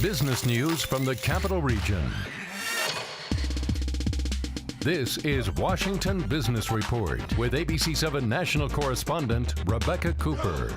business news from the Capital Region. This is Washington Business Report with ABC7 national correspondent Rebecca Cooper.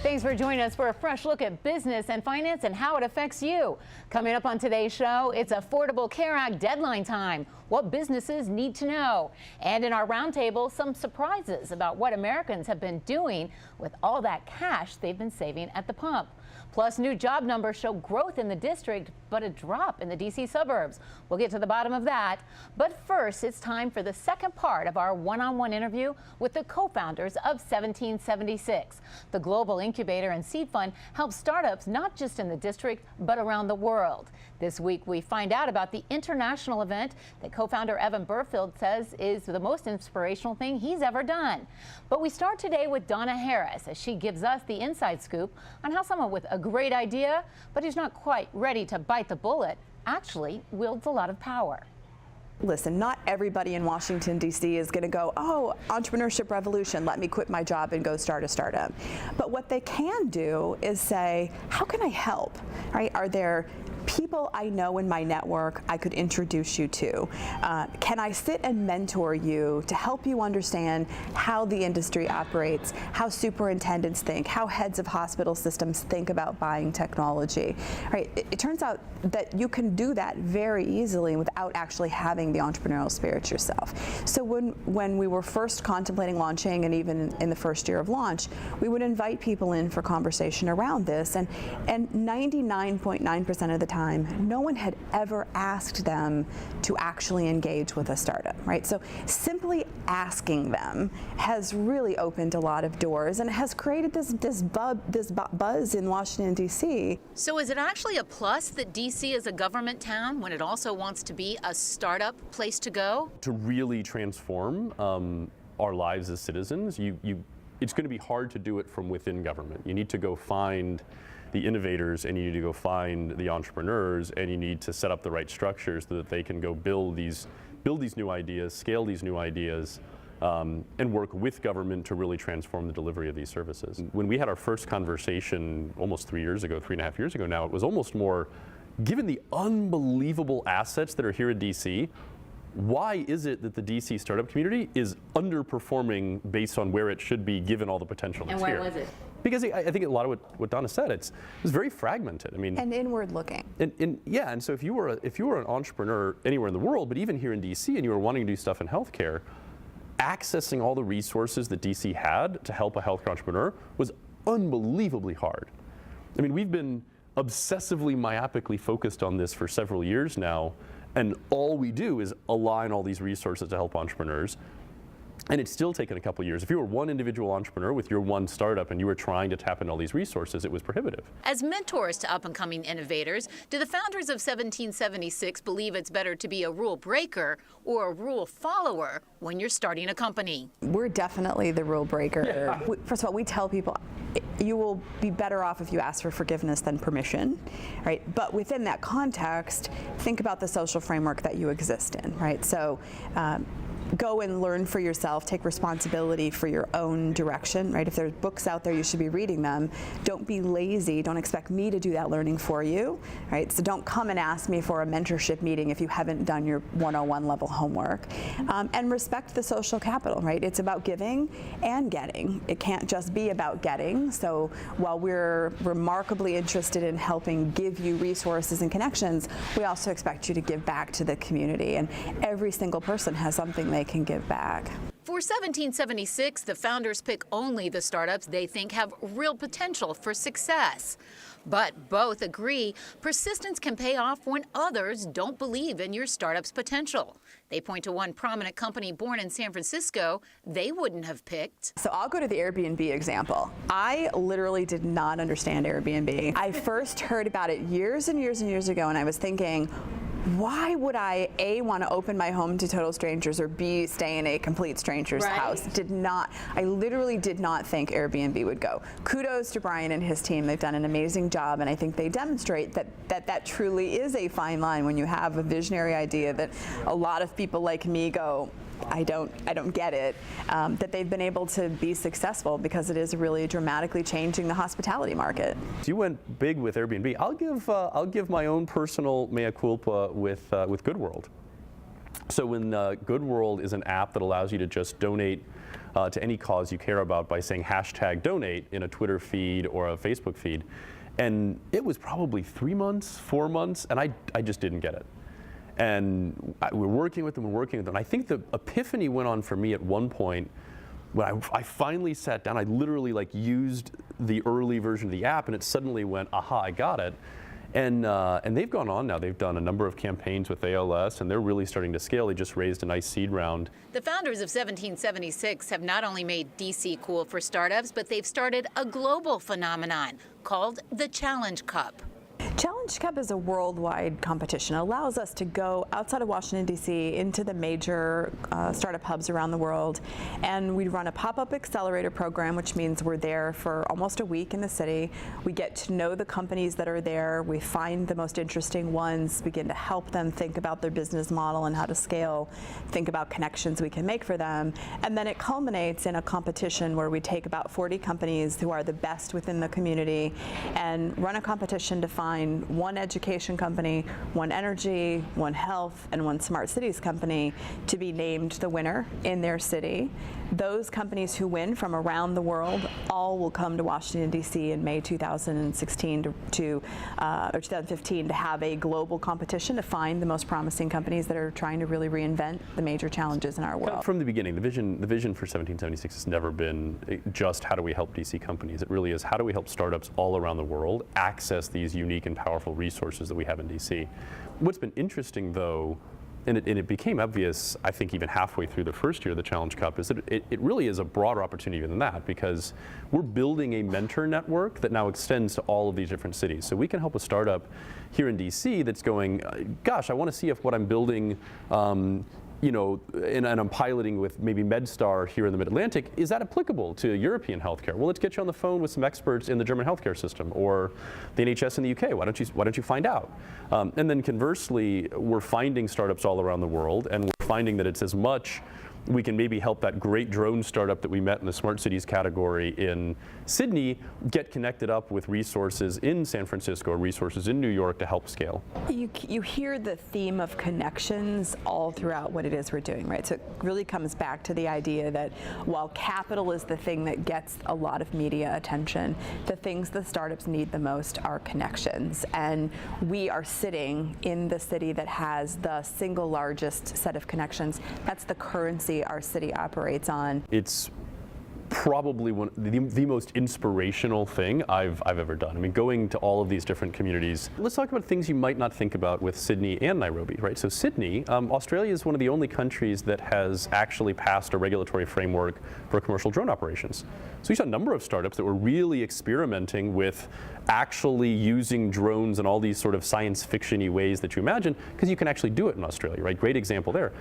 Thanks for joining us for a fresh look at business and finance and how it affects you. Coming up on today's show, it's Affordable Care Act deadline time, what businesses need to know. And in our roundtable, some surprises about what Americans have been doing with all that cash they've been saving at the pump. Plus, new job numbers show growth in the district, but a drop in the D.C. suburbs. We'll get to the bottom of that. But first, it's time for the second part of our one-on-one interview with the co-founders of 1776. The global incubator and seed fund helps startups not just in the district, but around the world. This week, we find out about the international event that co-founder Evan Burfield says is the most inspirational thing he's ever done. But we start today with Donna Harris as she gives us the inside scoop on how someone with a great idea, but who's not quite ready to bite the bullet, actually wields a lot of power. Listen, not everybody in Washington, D.C. is going to go, oh, entrepreneurship revolution, let me quit my job and go start a startup. But what they can do is say, how can I help? Right? Are there people I know in my network I could introduce you to? Can I sit and mentor you to help you understand how the industry operates, how superintendents think, how heads of hospital systems think about buying technology? Right? It turns out that you can do that very easily without actually having the entrepreneurial spirit yourself. So when we were first contemplating launching, and even in the first year of launch, we would invite people in for conversation around this, and 99.9% of the time, no one had ever asked them to actually engage with a startup, right? So simply asking them has really opened a lot of doors and has created this buzz in Washington, D.C. So is it actually a plus that D.C. is a government town when it also wants to be a startup place to go? To really transform our lives as citizens, it's going to be hard to do it from within government. You need to go find the innovators, and you need to go find the entrepreneurs, and you need to set up the right structures so that they can go build these new ideas, scale these new ideas, and work with government to really transform the delivery of these services. When we had our first conversation almost 3.5 years ago now, it was almost more, given the unbelievable assets that are here in DC, why is it that the DC startup community is underperforming based on where it should be given all the potential that's here? And why was it? Because I think a lot of what Donna said, it's very fragmented. I mean, and inward looking. And so if you were an entrepreneur anywhere in the world, but even here in DC, and you were wanting to do stuff in healthcare, accessing all the resources that DC had to help a healthcare entrepreneur was unbelievably hard. I mean, we've been obsessively myopically focused on this for several years now, and all we do is align all these resources to help entrepreneurs. And it's still taken a couple of years. If you were one individual entrepreneur with your one startup and you were trying to tap into all these resources, it was prohibitive. As mentors to up-and-coming innovators, do the founders of 1776 believe it's better to be a rule breaker or a rule follower when you're starting a company? We're definitely the rule breaker. Yeah. First of all, we tell people you will be better off if you ask for forgiveness than permission, right? But within that context, think about the social framework that you exist in, right? So go and learn for yourself, take responsibility for your own direction, right? If there's books out there, you should be reading them. Don't be lazy, don't expect me to do that learning for you, right? So don't come and ask me for a mentorship meeting if you haven't done your 101 level homework. And respect the social capital, right? It's about giving and getting. It can't just be about getting. So while we're remarkably interested in helping give you resources and connections, we also expect you to give back to the community. And every single person has something they can give back. For 1776, the founders pick only the startups they think have real potential for success. But both agree persistence can pay off when others don't believe in your startup's potential. They point to one prominent company born in San Francisco they wouldn't have picked. So I'll go to the Airbnb example. I literally did not understand Airbnb. I first heard about it years and years and years ago, and I was thinking, why would I, A, want to open my home to total strangers, or B, stay in a complete stranger's house? I literally did not think Airbnb would go. Kudos to Brian and his team. They've done an amazing job, and I think they demonstrate that truly is a fine line when you have a visionary idea that a lot of people like me go, I don't get it, that they've been able to be successful because it is really dramatically changing the hospitality market. So you went big with Airbnb. I'll give my own personal mea culpa with Good World. So when Good World is an app that allows you to just donate to any cause you care about by saying #donate in a Twitter feed or a Facebook feed. And it was probably 3 months, 4 months, and I just didn't get it. And we're working with them. And I think the epiphany went on for me at one point when I finally sat down. I literally used the early version of the app, and it suddenly went, aha, I got it. And they've gone on now. They've done a number of campaigns with ALS, and they're really starting to scale. They just raised a nice seed round. The founders of 1776 have not only made DC cool for startups, but they've started a global phenomenon called the Challenge Cup. Challenge Cup is a worldwide competition. It allows us to go outside of Washington, D.C. into the major startup hubs around the world. And we run a pop-up accelerator program, which means we're there for almost a week in the city. We get to know the companies that are there. We find the most interesting ones, begin to help them think about their business model and how to scale, think about connections we can make for them. And then it culminates in a competition where we take about 40 companies who are the best within the community and run a competition to find one education company, one energy, one health, and one smart cities company to be named the winner in their city. Those companies who win from around the world all will come to Washington, D.C. in May 2016 or 2015 to have a global competition to find the most promising companies that are trying to really reinvent the major challenges in our world. From the beginning, the vision for 1776 has never been just how do we help DC companies. It really is how do we help startups all around the world access these unique and powerful resources that we have in DC. What's been interesting, though, and it became obvious, I think, even halfway through the first year of the Challenge Cup, is that it really is a broader opportunity than that, because we're building a mentor network that now extends to all of these different cities. So we can help a startup here in DC that's going, gosh, I want to see if what I'm building and I'm piloting with maybe MedStar here in the Mid-Atlantic, is that applicable to European healthcare? Well, let's get you on the phone with some experts in the German healthcare system or the NHS in the UK. Why don't you find out? And then conversely, we're finding startups all around the world, and we're finding that it's as much we can maybe help that great drone startup that we met in the smart cities category in Sydney get connected up with resources in San Francisco or resources in New York to help scale. You hear the theme of connections all throughout what it is we're doing, right? So it really comes back to the idea that while capital is the thing that gets a lot of media attention, the things the startups need the most are connections. And we are sitting in the city that has the single largest set of connections. That's the currency our city operates on. It's probably the most inspirational thing I've ever done. I mean, going to all of these different communities. Let's talk about things you might not think about with Sydney and Nairobi, right? So Sydney, Australia is one of the only countries that has actually passed a regulatory framework for commercial drone operations. So you saw a number of startups that were really experimenting with actually using drones in all these sort of science fiction-y ways that you imagine, because you can actually do it in Australia, right? Great example there.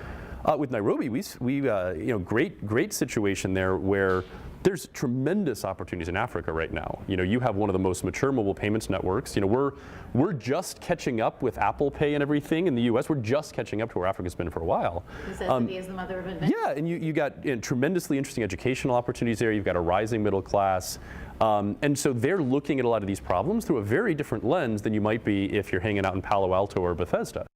With Nairobi, great situation there where there's tremendous opportunities in Africa right now. You have one of the most mature mobile payments networks. We're just catching up with Apple Pay and everything in the U.S. We're just catching up to where Africa's been for a while. Necessity is the mother of invention. Yeah, and you got tremendously interesting educational opportunities there. You've got a rising middle class. And so they're looking at a lot of these problems through a very different lens than you might be if you're hanging out in Palo Alto or Bethesda.